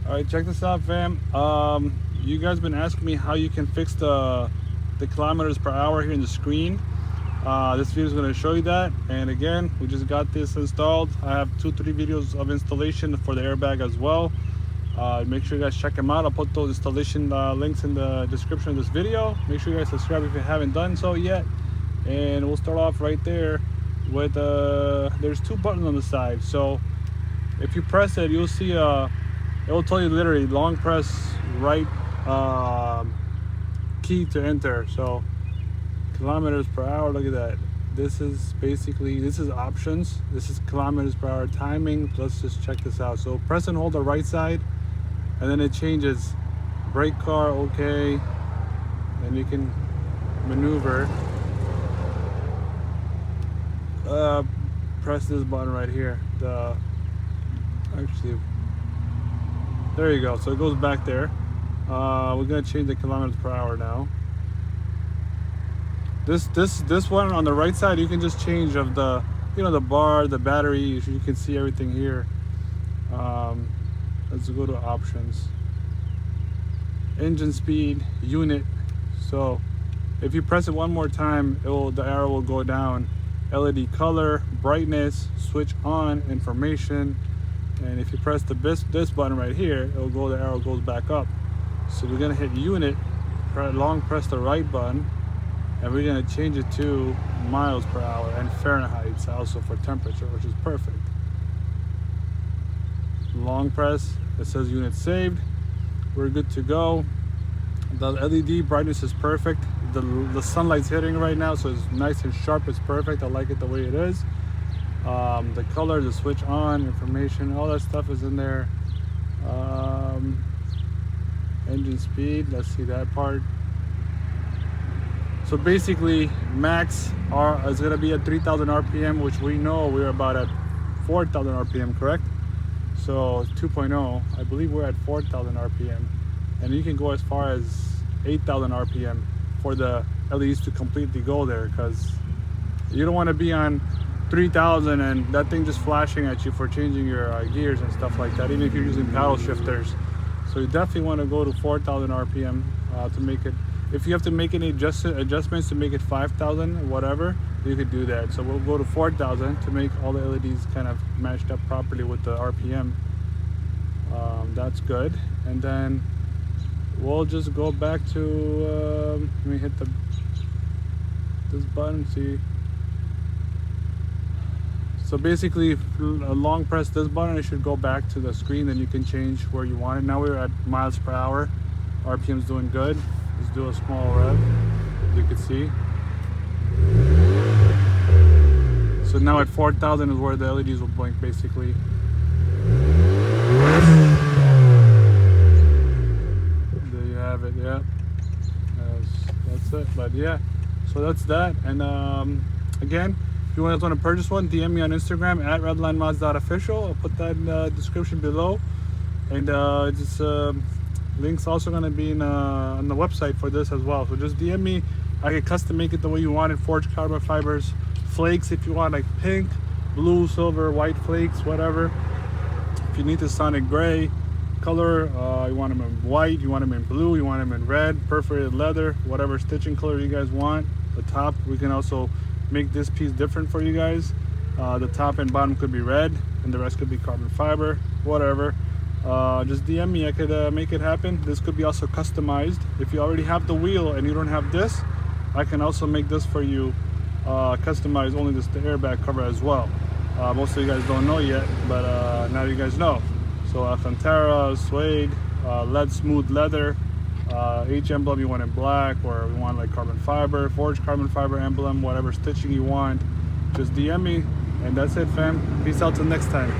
All right, check this out, fam. You guys been asking me how you can fix the kilometers per hour here in the screen. This video is going to show you that. And again, we just got this installed. I have 2-3 videos of installation for the airbag as well. Make sure you guys check them out. I'll put those installation links in the description of this video. Make sure you guys subscribe if you haven't done so yet. And we'll start off right there with there's 2 buttons on the side. So if you press it, you'll see it will tell you literally long press right key to enter. So kilometers per hour, look at that. This is options. This is kilometers per hour timing. Let's just check this out. So press and hold the right side, and then it changes. Brake car, okay. Then you can maneuver. Press this button right here. Actually, there you go. So it goes back there. We're gonna change the kilometers per hour now. This one on the right side, you can just change of the the bar, the battery. You can see everything here. Let's go to options. Engine speed, unit. So if you press it one more time, the arrow will go down. LED color, brightness, switch on, information. And if you press this button right here, the arrow goes back up. So we're gonna hit unit, long press the right button, and we're gonna change it to miles per hour and Fahrenheit also for temperature, which is perfect. Long press, it says unit saved. We're good to go. The LED brightness is perfect. The sunlight's hitting right now, so it's nice and sharp. It's perfect. I like it the way it is. The color, the switch on, information, all that stuff is in there. Engine speed, let's see that part. So basically max is going to be at 3000 RPM, which we know we're about at 4000 RPM, correct? So 2.0, I believe we're at 4000 RPM, and you can go as far as 8000 RPM for the LEDs to completely go there, because you don't want to be on 3000 and that thing just flashing at you for changing your gears and stuff like that, even if you're using paddle shifters. So you definitely want to go to 4000 RPM to make it. If you have to make any adjustments to make it 5000, whatever, you could do that. So we'll go to 4000 to make all the LEDs kind of matched up properly with the RPM. That's good. And then we'll just go back to, let me hit this button, see. So basically, a long press this button, it should go back to the screen, then you can change where you want it. Now we're at miles per hour. RPM's doing good. Let's do a small rev, as you can see. So now at 4000 is where the LEDs will blink, basically. There you have it, yeah. That's it, but yeah. So that's that, and again, if you guys want to purchase one, DM me on Instagram at redlinemods.official. I'll put that in the description below. And links also going to be on the website for this as well. So just DM me. I can custom make it the way you want it. Forged carbon fibers, flakes if you want, like pink, blue, silver, white flakes, whatever. If you need the sonic gray color, you want them in white, you want them in blue, you want them in red, perforated leather, whatever stitching color you guys want. The top, we can also make this piece different for you guys. The top and bottom could be red, and the rest could be carbon fiber, whatever. Just DM me, I could make it happen. This could be also customized. If you already have the wheel and you don't have this, I can also make this for you, customize only the airbag cover as well. Most of you guys don't know yet, but now you guys know. So Alcantara, suede, lead smooth leather, H emblem you want in black, or you want like carbon fiber, forged carbon fiber emblem, whatever stitching you want, just DM me. And that's it, fam. Peace out till next time.